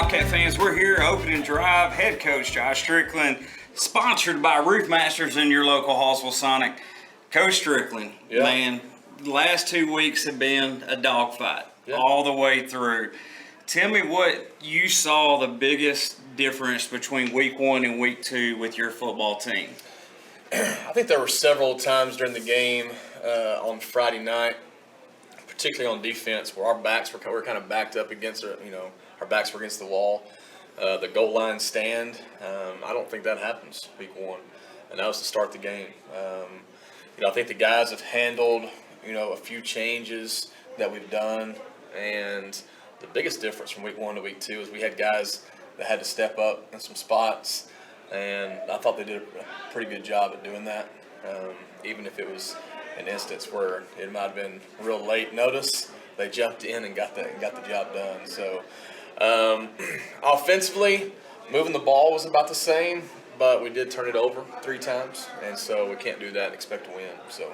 Bobcat fans, we're here, opening drive, head coach Josh Strickland, sponsored by Roof Masters in your local Hallsville Sonic. Coach Strickland, man, the last 2 weeks have been a dogfight all the way through. Tell me what you saw the biggest difference between week 1 and week 2 with your football team. I think there were several times during the game on Friday night, particularly on defense, where our backs were kind of backed up against our backs were against the wall. The goal line stand, I don't think that happens week 1, and that was to start the game. I think the guys have handled, a few changes that we've done, and the biggest difference from week 1 to week 2 is we had guys that had to step up in some spots, and I thought they did a pretty good job at doing that, even if it was an instance where it might have been real late notice. They jumped in and got the job done. So offensively, moving the ball was about the same, but we did turn it over 3 times, and so we can't do that and expect to win. So,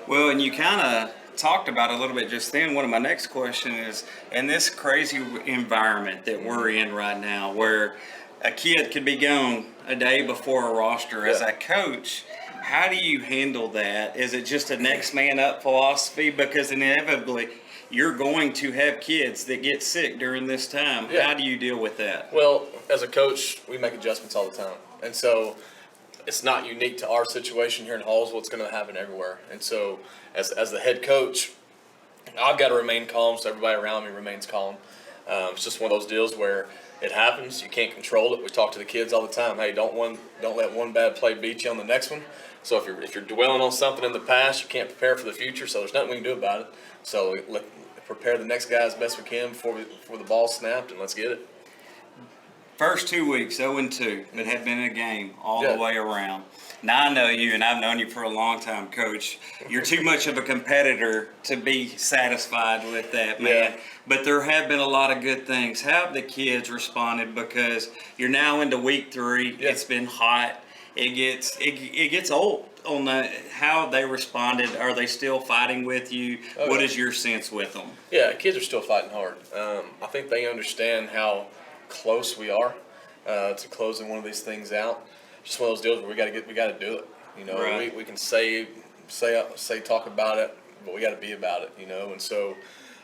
well, and you kind of talked about it a little bit just then. One of my next questions is, in this crazy environment that we're in right now, where a kid could be gone a day before a roster, as a coach, how do you handle that? Is it just a next man up philosophy? Because inevitably you're going to have kids that get sick during this time. How do you deal with that? Well, as a coach, we make adjustments all the time. And so it's not unique to our situation here in Hallsville. It's going to happen everywhere. And so as the head coach, I've got to remain calm so everybody around me remains calm. It's just one of those deals where it happens. You can't control it. We talk to the kids all the time. Hey, don't let one bad play beat you on the next one. So if you're dwelling on something in the past, you can't prepare for the future. So there's nothing we can do about it. So let's prepare the next guy as best we can before the ball's snapped, and let's get it. First 2 weeks, 0-2, but had been in a game all the way around. Now I know you, and I've known you for a long time, Coach. You're too much of a competitor to be satisfied with that, man. But there have been a lot of good things. How have the kids responded? Because you're now into week 3. It's been hot. It gets old on how they responded. Are they still fighting with you? What is your sense with them? Yeah, kids are still fighting hard. I think they understand how close we are to closing one of these things out. Just one of those deals where we got to do it. We can talk about it, but we got to be about it. And so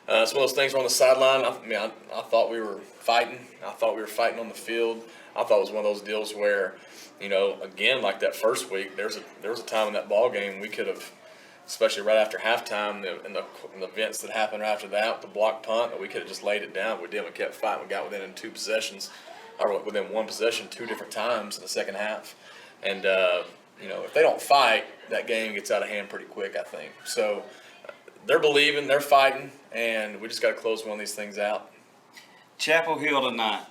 it's one of those things. We're on the sideline. I thought we were fighting. I thought we were fighting on the field. I thought it was one of those deals where, again, like that first week, there was a time in that ball game we could have, especially right after halftime, and the events that happened after that, the block punt, that we could have just laid it down. We did. We kept fighting. We got within 2 possessions, or within 1 possession 2 different times in the second half. And if they don't fight, that game gets out of hand pretty quick, I think. So they're believing, they're fighting, and we just got to close one of these things out. Chapel Hill tonight.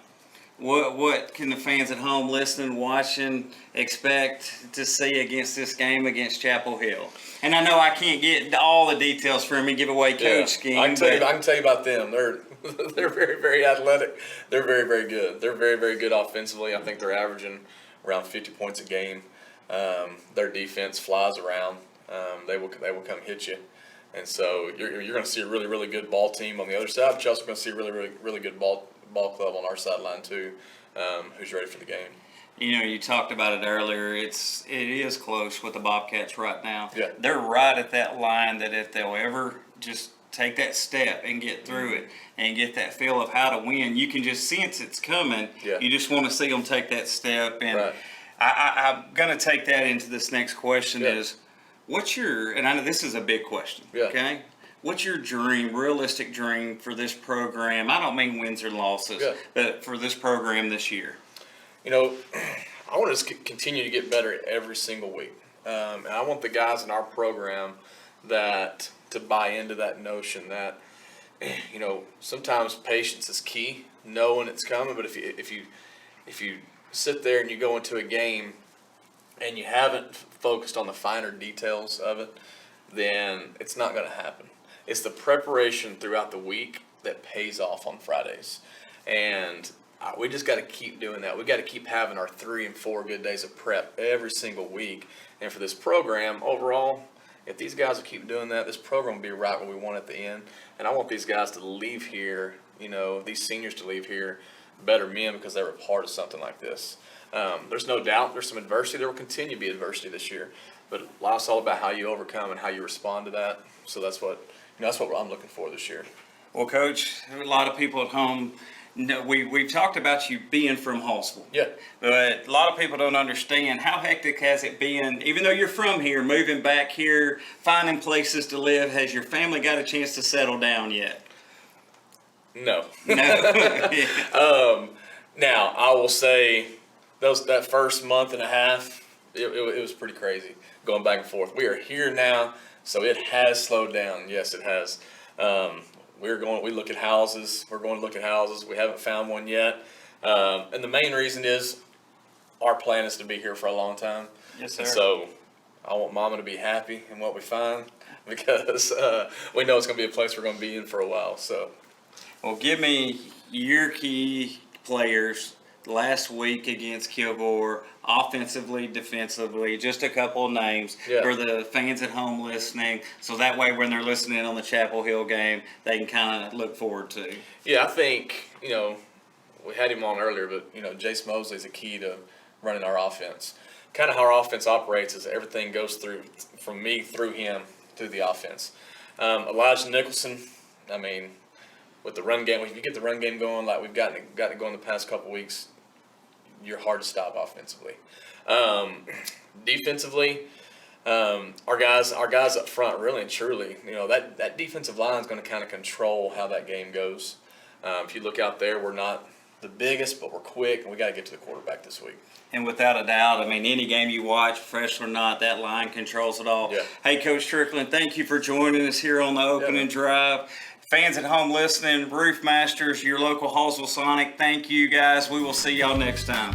What can the fans at home listening, watching, expect to see against this game against Chapel Hill? And I know I can't get all the details from you, give away coach scheme. I can tell you about them. They're very, very athletic. They're very, very good. They're very, very good offensively. I think they're averaging around 50 points a game. Their defense flies around. They will come hit you. And so you're going to see a really, really good ball team on the other side, but you're also going to see a really, really, really good ball club on our sideline too, who's ready for the game. You talked about it earlier. It is close with the Bobcats right now. Yeah. They're right at that line that if they'll ever just take that step and get through it and get that feel of how to win, you can just sense it's coming. Yeah. You just want to see them take that step. And I'm going to take that into this next question is, and I know this is a big question, okay? What's your dream, realistic dream for this program? I don't mean wins or losses, but for this program this year. I want to continue to get better every single week. And I want the guys in our program to buy into that notion that, sometimes patience is key, knowing it's coming. But if you sit there and you go into a game and you haven't focused on the finer details of it, then it's not going to happen. It's the preparation throughout the week that pays off on Fridays. And we just got to keep doing that. We got to keep having our 3 and 4 good days of prep every single week. And for this program overall, if these guys will keep doing that, this program will be right where we want at the end. And I want these guys to leave here, these seniors to leave here better men because they were a part of something like this. There's no doubt there's some adversity. There will continue to be adversity this year, but life's all about how you overcome and how you respond to that. So that's what I'm looking for this year. Well, Coach, a lot of people at home, we've talked about you being from Hallsville. Yeah. But a lot of people don't understand how hectic has it been, even though you're from here, moving back here, finding places to live. Has your family got a chance to settle down yet? No. No. Now, I will say that first month and a half, it was pretty crazy going back and forth. We are here now, so it has slowed down. Yes, it has. We look at houses. We're going to look at houses. We haven't found one yet. And the main reason is our plan is to be here for a long time. Yes, sir. And so I want Mama to be happy in what we find because we know it's going to be a place we're going to be in for a while. So, well, give me your key players last week against Kilgore, offensively, defensively, just a couple of names for the fans at home listening, so that way when they're listening on the Chapel Hill game, they can kind of look forward to. Yeah, I think, we had him on earlier, but, Jace Mosley's a key to running our offense. Kind of how our offense operates is everything goes from me through him through the offense. Elijah Nicholson, with the run game, if you get the run game going like we've gotten it going the past couple weeks, you're hard to stop offensively. Defensively, our guys up front, really and truly, that defensive line is going to kind of control how that game goes. If you look out there, we're not the biggest, but we're quick, and we got to get to the quarterback this week. And without a doubt, any game you watch, fresh or not, that line controls it all. Yeah. Hey, Coach Strickland, thank you for joining us here on the opening drive. Fans at home listening, Roof Masters, your local Hallsville Sonic, thank you guys. We will see y'all next time.